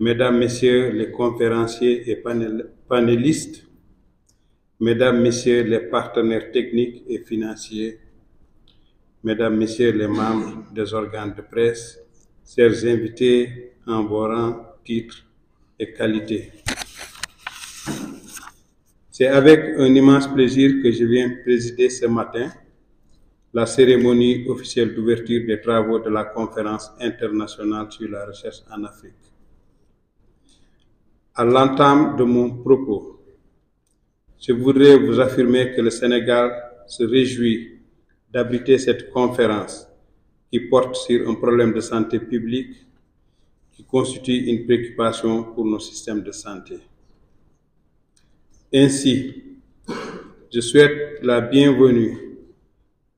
Mesdames, Messieurs les conférenciers et panélistes, Mesdames, Messieurs les partenaires techniques et financiers, Mesdames, Messieurs les membres des organes de presse, chers invités en vos rangs, titres et qualités. C'est avec un immense plaisir que je viens présider ce matin la cérémonie officielle d'ouverture des travaux de la conférence internationale sur la recherche en Afrique. À l'entame de mon propos, je voudrais vous affirmer que le Sénégal se réjouit d'abriter cette conférence qui porte sur un problème de santé publique qui constitue une préoccupation pour nos systèmes de santé. Ainsi, je souhaite la bienvenue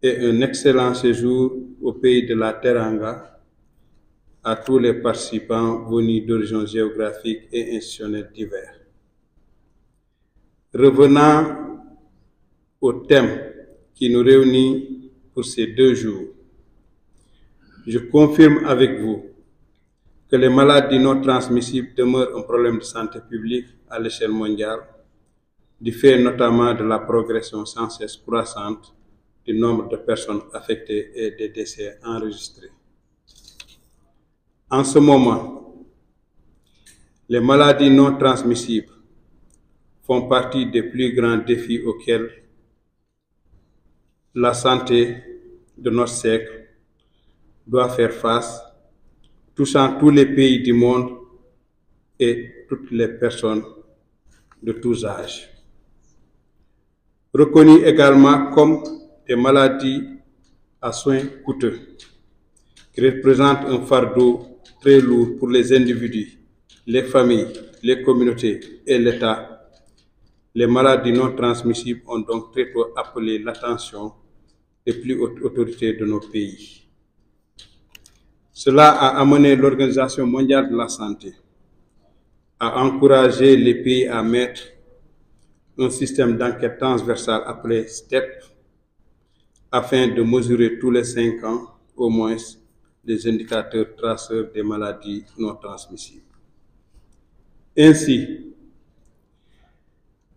et un excellent séjour au pays de la Teranga à tous les participants venus d'horizons géographiques et institutionnels divers. Revenant au thème qui nous réunit pour ces 2 jours, je confirme avec vous que les maladies non transmissibles demeurent un problème de santé publique à l'échelle mondiale, du fait notamment de la progression sans cesse croissante du nombre de personnes affectées et des décès enregistrés. En ce moment, les maladies non transmissibles font partie des plus grands défis auxquels la santé de notre siècle doit faire face, touchant tous les pays du monde et toutes les personnes de tous âges. Reconnues également comme des maladies à soins coûteux, qui représentent un fardeau très lourd pour les individus, les familles, les communautés et l'État. Les maladies non transmissibles ont donc très tôt appelé l'attention des plus hautes autorités de nos pays. Cela a amené l'Organisation mondiale de la santé à encourager les pays à mettre un système d'enquête transversale appelé STEP afin de mesurer tous les 5 ans au moins les indicateurs traceurs des maladies non transmissibles. Ainsi,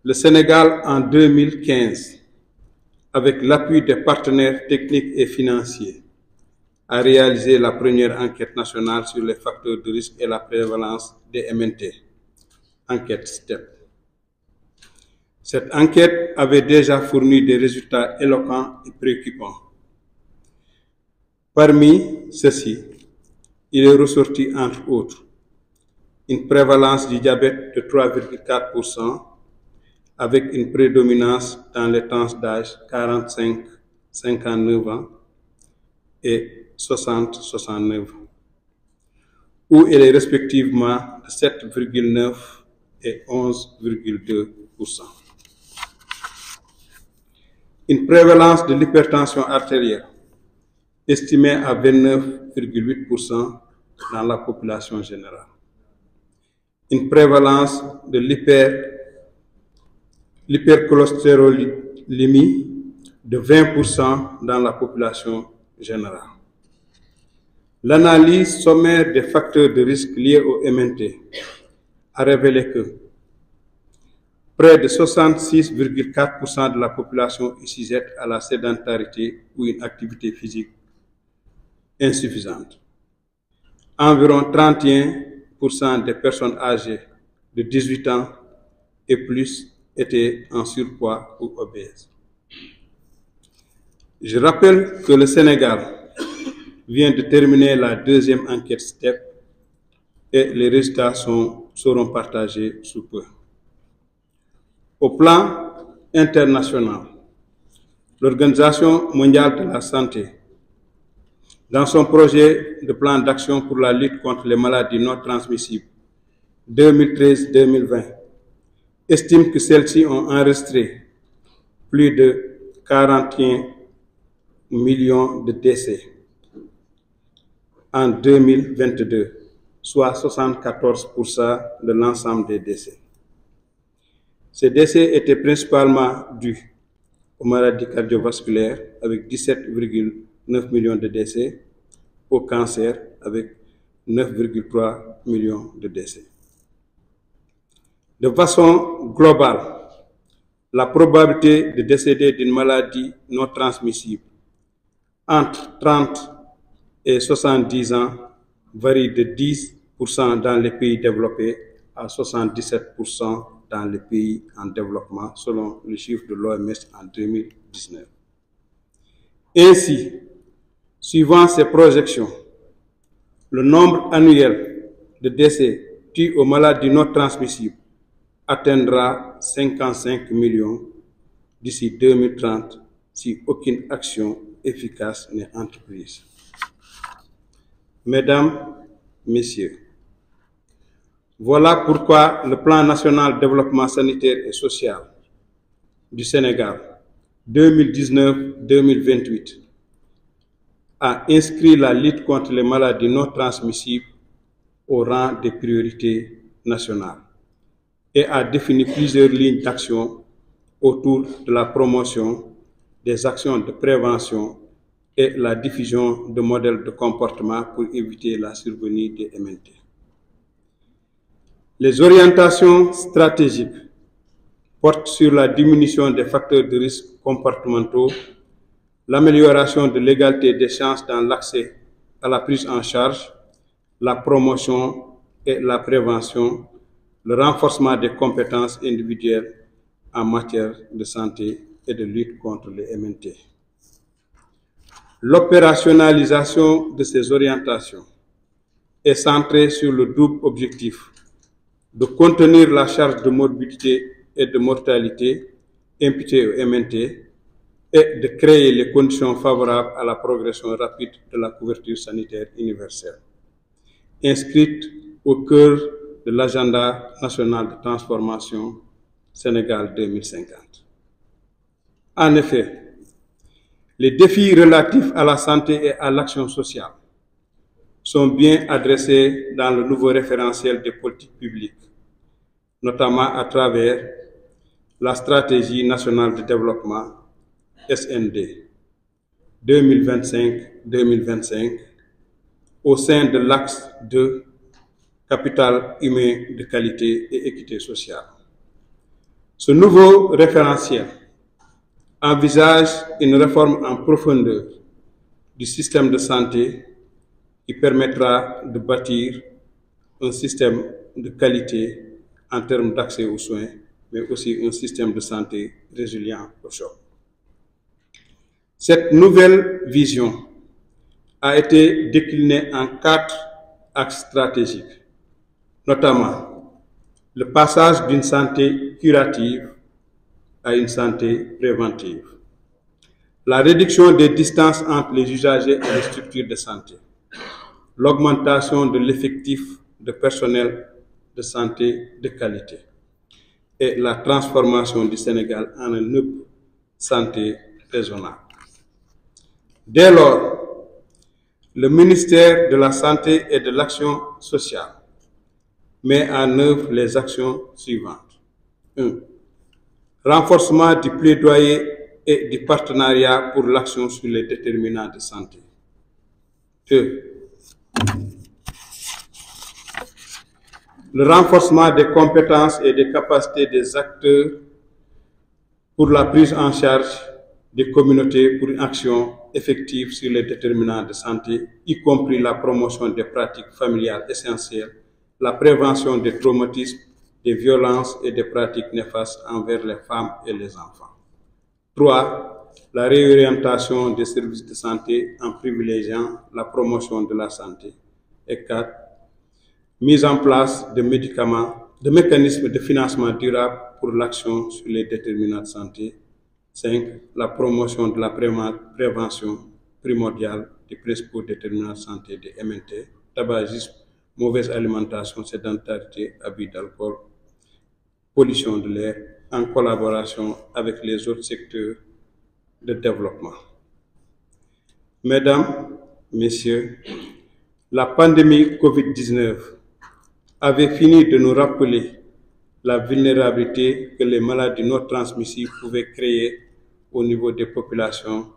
le Sénégal en 2015, avec l'appui des partenaires techniques et financiers, a réalisé la première enquête nationale sur les facteurs de risque et la prévalence des MNT, enquête STEP. Cette enquête avait déjà fourni des résultats éloquents et préoccupants. Parmi ceux-ci, il est ressorti entre autres une prévalence du diabète de 3,4% avec une prédominance dans les tranches d'âge 45-59 ans et 60-69 ans, où elle est respectivement de 7,9 et 11,2%. Une prévalence de l'hypertension artérielle estimée à 29,8% dans la population générale. Une prévalence de l'hypercholestérolémie de 20% dans la population générale. L'analyse sommaire des facteurs de risque liés au MNT a révélé que près de 66,4% de la population est sujette à la sédentarité ou une activité physique insuffisante. Environ 31% des personnes âgées de 18 ans et plus étaient en surpoids ou obèses. Je rappelle que le Sénégal vient de terminer la 2e enquête STEP et les résultats seront partagés sous peu. Au plan international, l'Organisation mondiale de la santé, dans son projet de plan d'action pour la lutte contre les maladies non transmissibles 2013-2020, estime que celles-ci ont enregistré plus de 41 millions de décès en 2022, soit 74% de l'ensemble des décès. Ces décès étaient principalement dus aux maladies cardiovasculaires avec 17,9 millions de décès, au cancer avec 9,3 millions de décès. De façon globale, la probabilité de décéder d'une maladie non transmissible entre 30 et 70 ans varie de 10% dans les pays développés à 77% dans les pays en développement, selon le chiffre de l'OMS en 2019. Ainsi, suivant ces projections, le nombre annuel de décès dus aux maladies non transmissibles atteindra 55 millions d'ici 2030 si aucune action efficace n'est entreprise. Mesdames, Messieurs, voilà pourquoi le Plan national de développement sanitaire et social du Sénégal 2019-2028 a inscrit la lutte contre les maladies non transmissibles au rang des priorités nationales et a défini plusieurs lignes d'action autour de la promotion des actions de prévention et la diffusion de modèles de comportement pour éviter la survenue des MNT. Les orientations stratégiques portent sur la diminution des facteurs de risque comportementaux, l'amélioration de l'égalité des chances dans l'accès à la prise en charge, la promotion et la prévention, le renforcement des compétences individuelles en matière de santé et de lutte contre les MNT. L'opérationnalisation de ces orientations est centrée sur le double objectif de contenir la charge de morbidité et de mortalité imputée au MNT et de créer les conditions favorables à la progression rapide de la couverture sanitaire universelle, inscrite au cœur de l'agenda national de transformation Sénégal 2050. En effet, les défis relatifs à la santé et à l'action sociale sont bien adressés dans le nouveau référentiel des politiques publiques, notamment à travers la stratégie nationale de développement SND 2025-2025 au sein de l'axe de capital humain de qualité et équité sociale. Ce nouveau référentiel envisage une réforme en profondeur du système de santé qui permettra de bâtir un système de qualité en termes d'accès aux soins, mais aussi un système de santé résilient au choc. Cette nouvelle vision a été déclinée en 4 axes stratégiques, notamment le passage d'une santé curative à une santé préventive, la réduction des distances entre les usagers et les structures de santé, l'augmentation de l'effectif de personnel de santé de qualité et la transformation du Sénégal en un hub santé raisonnable. Dès lors, le ministère de la Santé et de l'Action sociale met en œuvre les actions suivantes. 1. Renforcement du plaidoyer et du partenariat pour l'action sur les déterminants de santé. 2. Le renforcement des compétences et des capacités des acteurs pour la prise en charge des communautés pour une action effective sur les déterminants de santé, y compris la promotion des pratiques familiales essentielles, la prévention des traumatismes, des violences et des pratiques néfastes envers les femmes et les enfants. 3. La réorientation des services de santé en privilégiant la promotion de la santé. Et 4. Mise en place de mécanismes de financement durable pour l'action sur les déterminants de santé. 5. La promotion de la prévention primordiale des principaux déterminants de santé des MNT, tabagisme, mauvaise alimentation, sédentarité, abus d'alcool, pollution de l'air, en collaboration avec les autres secteurs de développement. Mesdames, Messieurs, la pandémie Covid-19 avait fini de nous rappeler la vulnérabilité que les maladies non transmissibles pouvaient créer au niveau des populations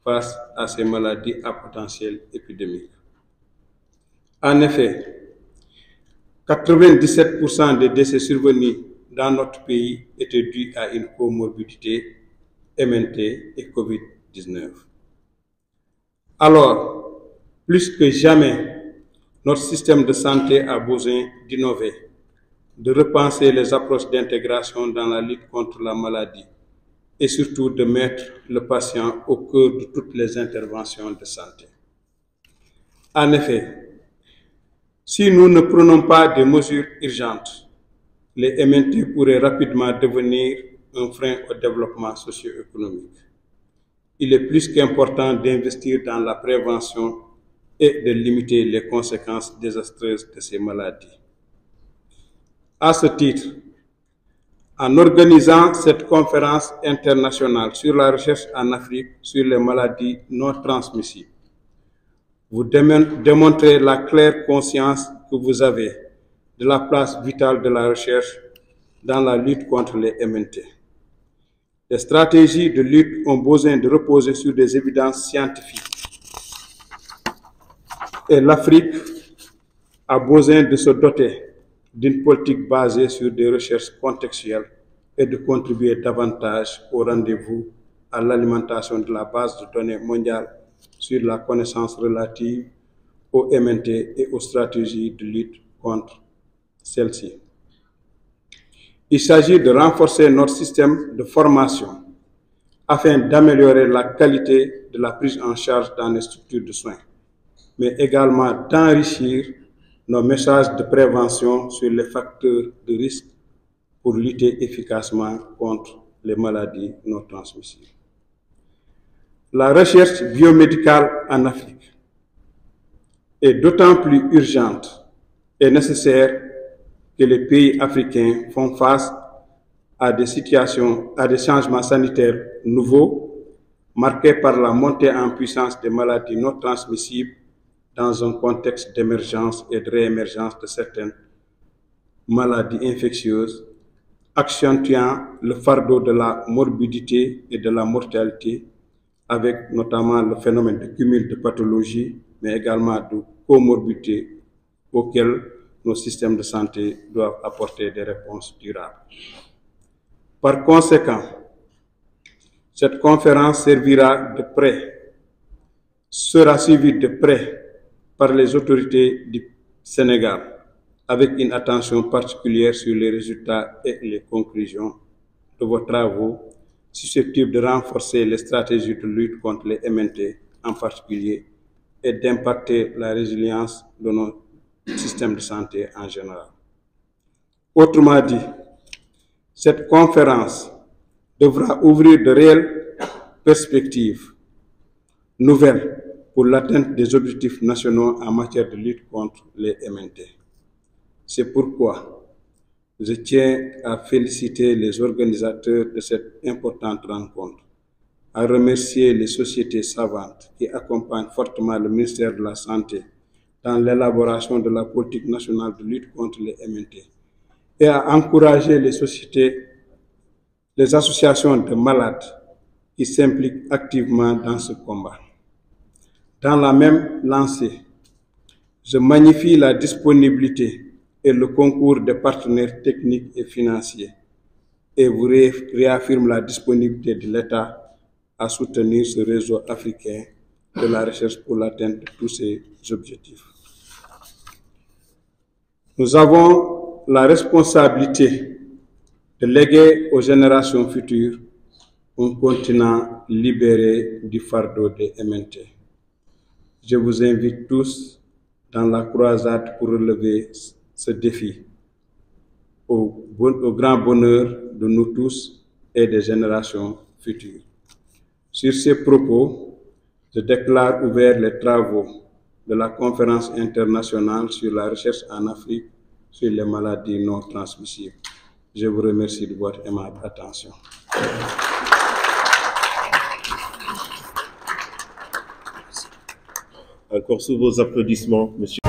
face à ces maladies à potentiel épidémique. En effet, 97% des décès survenus dans notre pays était due à une comorbidité MNT et COVID-19. Alors, plus que jamais, notre système de santé a besoin d'innover, de repenser les approches d'intégration dans la lutte contre la maladie et surtout de mettre le patient au cœur de toutes les interventions de santé. En effet, si nous ne prenons pas des mesures urgentes, les MNT pourraient rapidement devenir un frein au développement socio-économique. Il est plus qu'important d'investir dans la prévention et de limiter les conséquences désastreuses de ces maladies. À ce titre, en organisant cette conférence internationale sur la recherche en Afrique sur les maladies non transmissibles, vous démontrez la claire conscience que vous avez de la place vitale de la recherche dans la lutte contre les MNT. Les stratégies de lutte ont besoin de reposer sur des évidences scientifiques. Et l'Afrique a besoin de se doter d'une politique basée sur des recherches contextuelles et de contribuer davantage au rendez-vous à l'alimentation de la base de données mondiale sur la connaissance relative aux MNT et aux stratégies de lutte contre celles-ci. Il s'agit de renforcer notre système de formation afin d'améliorer la qualité de la prise en charge dans les structures de soins, mais également d'enrichir nos messages de prévention sur les facteurs de risque pour lutter efficacement contre les maladies non transmissibles. La recherche biomédicale en Afrique est d'autant plus urgente et nécessaire que les pays africains font face à des changements sanitaires nouveaux, marqués par la montée en puissance des maladies non transmissibles dans un contexte d'émergence et de réémergence de certaines maladies infectieuses, accentuant le fardeau de la morbidité et de la mortalité, avec notamment le phénomène de cumul de pathologies, mais également de comorbidité auxquelles nos systèmes de santé doivent apporter des réponses durables. Par conséquent, cette conférence sera suivie de près par les autorités du Sénégal, avec une attention particulière sur les résultats et les conclusions de vos travaux, susceptibles de renforcer les stratégies de lutte contre les MNT en particulier et d'impacter la résilience de nos systèmes de santé en général. Autrement dit, cette conférence devra ouvrir de réelles perspectives nouvelles pour l'atteinte des objectifs nationaux en matière de lutte contre les MNT. C'est pourquoi je tiens à féliciter les organisateurs de cette importante rencontre, à remercier les sociétés savantes qui accompagnent fortement le ministère de la Santé dans l'élaboration de la politique nationale de lutte contre les MNT et à encourager les associations de malades qui s'impliquent activement dans ce combat. Dans la même lancée, je magnifie la disponibilité et le concours des partenaires techniques et financiers et vous réaffirme la disponibilité de l'État à soutenir ce réseau africain de la recherche pour l'atteinte de tous ces objectifs. Nous avons la responsabilité de léguer aux générations futures un continent libéré du fardeau des MNT. Je vous invite tous dans la croisade pour relever ce défi, au grand bonheur de nous tous et des générations futures. Sur ces propos, je déclare ouverts les travaux de la conférence internationale sur la recherche en Afrique sur les maladies non transmissibles. Je vous remercie de votre aimable attention. Encore sous vos applaudissements, monsieur.